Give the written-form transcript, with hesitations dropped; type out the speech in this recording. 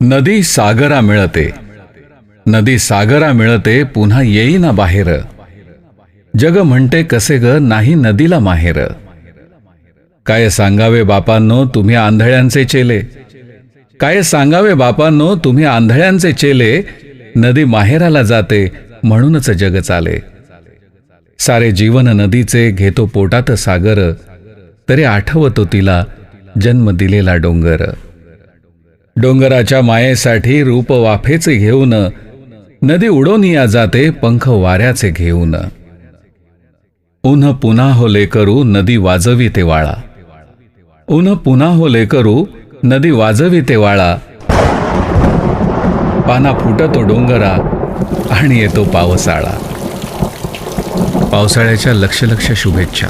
नदी सागरा मिळते, नदी सागरा मिळते, पुन्हा येईना बाहेर. जग म्हणते कसे ग नाही नदीला माहेर. काय सांगावे बापांनो तुम्ही आंधळ्यांचे चेले, काय सांगावे बापांनो तुम्ही आंधळ्यांचे चेले. नदी माहेराला जाते म्हणूनच जग चाले. सारे जीवन नदीचे घेतो पोटात सागर, तरी आठवतो तिला जन्म दिलेला डोंगर. डोंगराच्या मायेसाठी रूप वाफेचे घेऊन, नदी उडोनिया जाते पंख वाऱ्याचे घेऊन. ऊन पुन्हा हो लेकरू नदी वाजवी ते वाळा, ऊन पुन्हा हो लेकरू नदी वाजवी ते वाळा. पाना फुटतो डोंगरा आणि येतो पावसाळा. पावसाळ्याच्या लक्ष लक्ष शुभेच्छा.